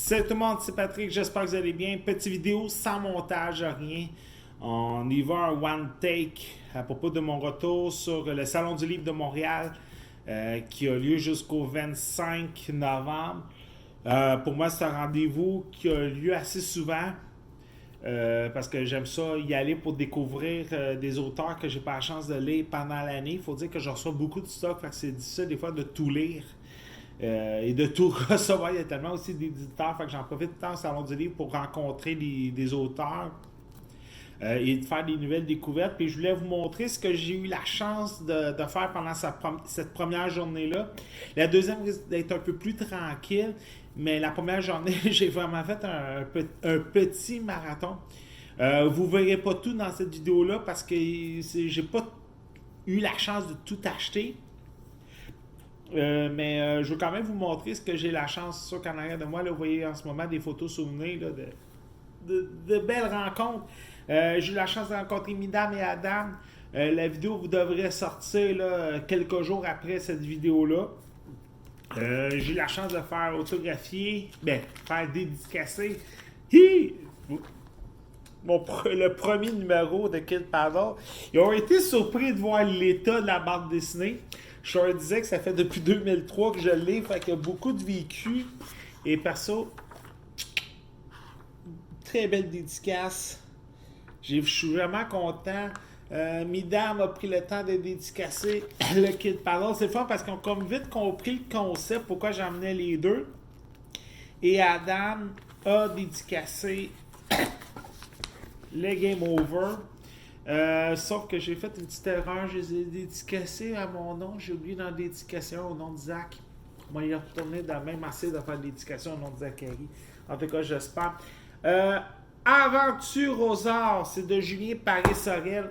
Salut tout le monde, c'est Patrick, j'espère que vous allez bien. Petite vidéo sans montage, rien. On y va un one take à propos de mon retour sur le Salon du Livre de Montréal qui a lieu jusqu'au 25 novembre. Pour moi, c'est un rendez-vous qui a lieu assez souvent parce que j'aime ça y aller pour découvrir des auteurs que j'ai pas la chance de lire pendant l'année. Il faut dire que je reçois beaucoup de stock, fait que c'est difficile des fois de tout lire. Et de tout recevoir. Il y a tellement aussi d'éditeurs, fait que j'en profite tout le temps au Salon du Livre pour rencontrer des auteurs et de faire des nouvelles découvertes. Puis je voulais vous montrer ce que j'ai eu la chance de faire pendant cette première journée-là. La deuxième risque d'être un peu plus tranquille, mais la première journée, j'ai vraiment fait un petit marathon. Vous ne verrez pas tout dans cette vidéo-là parce que j'ai pas eu la chance de tout acheter. Mais je veux quand même vous montrer ce que j'ai la chance, sûr qu'en arrière de moi, là, vous voyez en ce moment des photos souvenirs là, de belles rencontres. J'ai eu la chance de rencontrer Midam et Adam. La vidéo vous devrait sortir là, quelques jours après cette vidéo-là. J'ai eu la chance de faire autographier, faire dédicacer. Le premier numéro de Kid Paddle. Ils ont été surpris de voir l'état de la bande dessinée. Je leur disais que ça fait depuis 2003 que je l'ai, fait qu'il y a beaucoup de vécu. Et perso, très belle dédicace. Je suis vraiment content. Midam a pris le temps de dédicacer le Kid Paddle. C'est fun parce qu'ils ont comme vite compris le concept, pourquoi j'emmenais les deux. Et Adam a dédicacé le Game Over. Sauf que j'ai fait une petite erreur, je les ai dédicacés à mon nom, j'ai oublié d'en dédicacer un au nom de Zach. Moi, il est retourné dans même assez de faire dédication au nom de Zachary. En tout cas, j'espère. Aventure aux arts, c'est de Julien Paris-Sorel.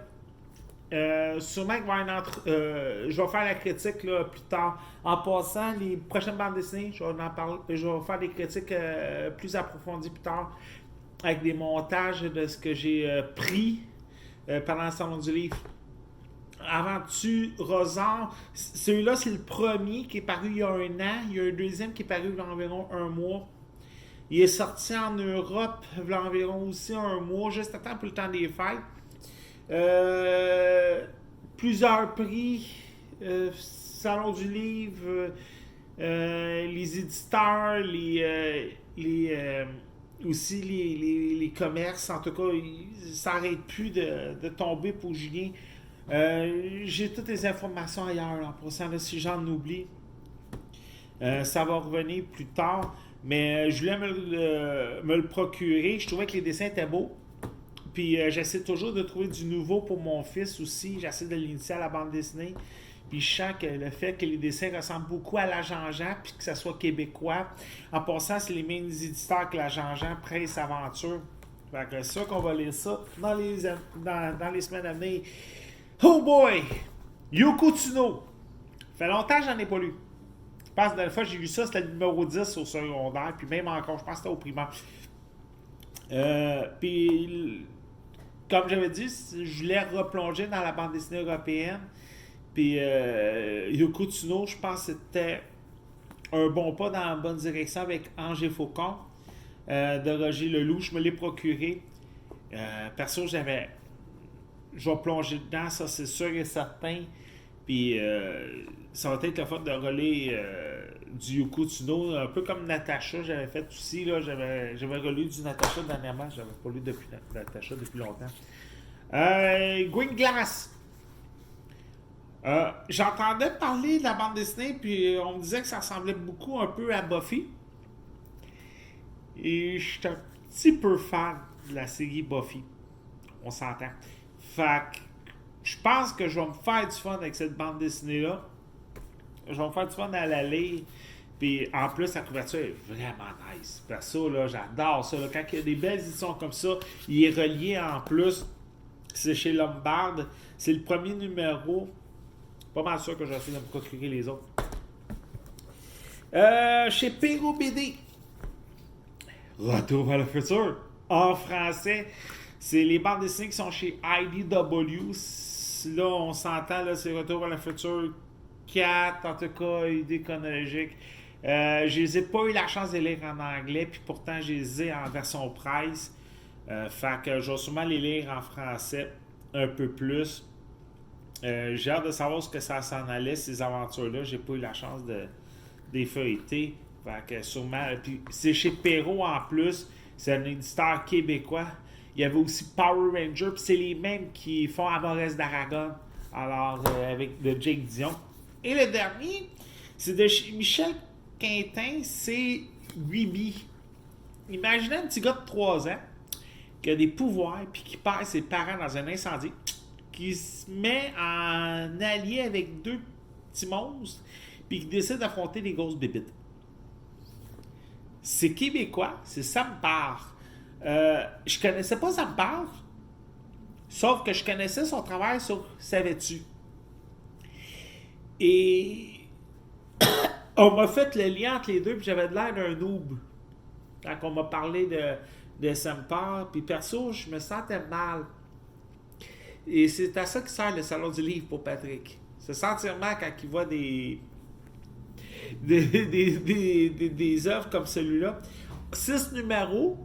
Sûrement qu'il va y avoir je vais faire la critique là, plus tard. En passant, les prochaines bandes dessinées, je vais en parler, je vais faire des critiques plus approfondies plus tard, avec des montages de ce que j'ai pris pendant le Salon du Livre. Aventure Rosard, celui-là c'est le premier qui est paru il y a un an, il y a un deuxième qui est paru il y a environ un mois. Il est sorti en Europe il y a environ aussi un mois, juste à temps pour le temps des fêtes. Plusieurs prix, Salon du Livre, les éditeurs, aussi les commerces, en tout cas, ils ne s'arrêtent plus de tomber pour Julien. J'ai toutes les informations ailleurs, en passant, là, si j'en oublie. Ça va revenir plus tard, mais je voulais me le procurer. Je trouvais que les dessins étaient beaux. Puis j'essaie toujours de trouver du nouveau pour mon fils aussi. J'essaie de l'initier à la bande dessinée. Puis je sens que le fait que les dessins ressemblent beaucoup à la Jean-Jean, puis que ça soit québécois. En passant, c'est les mêmes éditeurs que la Jean-Jean, Presse Aventure. Fait que c'est sûr qu'on va lire ça dans les semaines à venir. Oh boy! Yoko Tsuno! Ça fait longtemps que j'en ai pas lu. Je pense que la dernière fois que j'ai lu ça, c'était le numéro 10 au secondaire, puis même encore, je pense que c'était au primaire. Puis, comme j'avais dit, je voulais replonger dans la bande dessinée européenne. Puis Yoko Tsuno, je pense que c'était un bon pas dans la bonne direction avec Angers Faucon de Roger Leloup. Je me l'ai procuré. Perso, je vais plonger dedans, ça c'est sûr et certain. Puis ça va être le fun de relire du Yoko Tsuno, un peu comme Natacha, j'avais fait aussi. Là, j'avais relu du Natacha dernièrement. J'avais pas lu depuis Natacha depuis longtemps. Green Glass. J'entendais parler de la bande dessinée, puis on me disait que ça ressemblait beaucoup un peu à Buffy. Et je suis un petit peu fan de la série Buffy. On s'entend. Fait que je pense que je vais me faire du fun avec cette bande dessinée-là. Je vais me faire du fun à la lire. Puis en plus, la couverture est vraiment nice. Perso, là, j'adore ça. Là. Quand il y a des belles éditions comme ça, il est relié en plus. C'est chez Lombard. C'est le premier numéro. Pas mal sûr que je vais essayer de me procurer les autres. Chez Perrault BD. Retour vers le futur. En français. C'est les bandes dessinées qui sont chez IDW. Là, on s'entend, là, c'est Retour vers le futur 4, en tout cas, idée chronologique. Je les ai pas eu la chance de les lire en anglais, puis pourtant, je les ai en version presse. Fait que je vais sûrement les lire en français un peu plus. J'ai hâte de savoir ce que ça s'en allait, ces aventures-là. J'ai pas eu la chance de les feuilleter. Fait que sûrement. Puis c'est chez Perrault en plus. C'est un éditeur québécois. Il y avait aussi Power Ranger. Puis c'est les mêmes qui font Amores d'Aragon. Alors, avec de Jake Dion. Et le dernier, c'est de chez Michel Quintin. C'est Ruby. Imaginez un petit gars de 3 ans qui a des pouvoirs puis qui perd ses parents dans un incendie, qui se met en allié avec 2 petits monstres, puis qui décide d'affronter des grosses bébites. C'est québécois, c'est Sam Parr. Je connaissais pas Sam Parr, sauf que je connaissais son travail sur Savais-tu. Et on m'a fait le lien entre les deux, puis j'avais de l'air d'un noob quand on m'a parlé de Sam Parr. Puis perso, je me sentais mal. Et c'est à ça que sert le Salon du Livre pour Patrick. Se sentir mal quand il voit des œuvres comme celui-là. 6 numéros,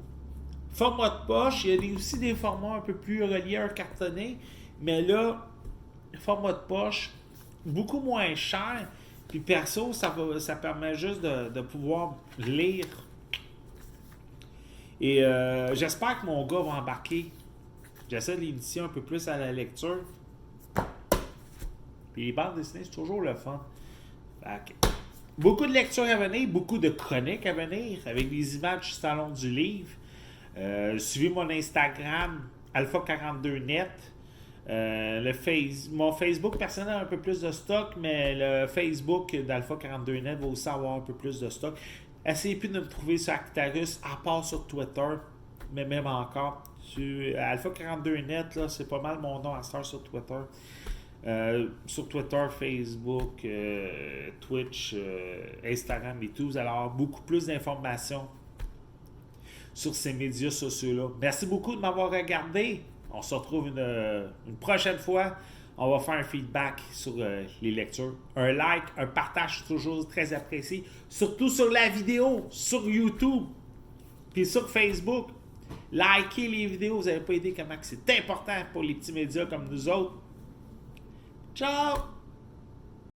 format de poche. Il y a aussi des formats un peu plus reliés, cartonnés. Mais là, format de poche, beaucoup moins cher. Puis perso, ça permet juste de pouvoir lire. Et j'espère que mon gars va embarquer. J'essaie de l'initier un peu plus à la lecture. Puis les bandes dessinées, c'est toujours le fun. Beaucoup de lectures à venir, beaucoup de chroniques à venir, avec des images du Salon du Livre. Suivez mon Instagram, Alpha42net. Mon Facebook personnel a un peu plus de stock, mais le Facebook d'Alpha42net va aussi avoir un peu plus de stock. Essayez plus de me trouver sur Actarus, à part sur Twitter, mais même encore. Alpha42net, là, c'est pas mal mon nom à Star sur Twitter. Sur Twitter, Facebook, Twitch, Instagram et tout. Vous allez avoir beaucoup plus d'informations sur ces médias sociaux-là. Merci beaucoup de m'avoir regardé. On se retrouve une prochaine fois. On va faire un feedback sur les lectures. Un like, un partage, toujours très apprécié. Surtout sur la vidéo, sur YouTube, puis sur Facebook. Likez les vidéos, vous n'avez pas idée comment c'est important pour les petits médias comme nous autres. Ciao!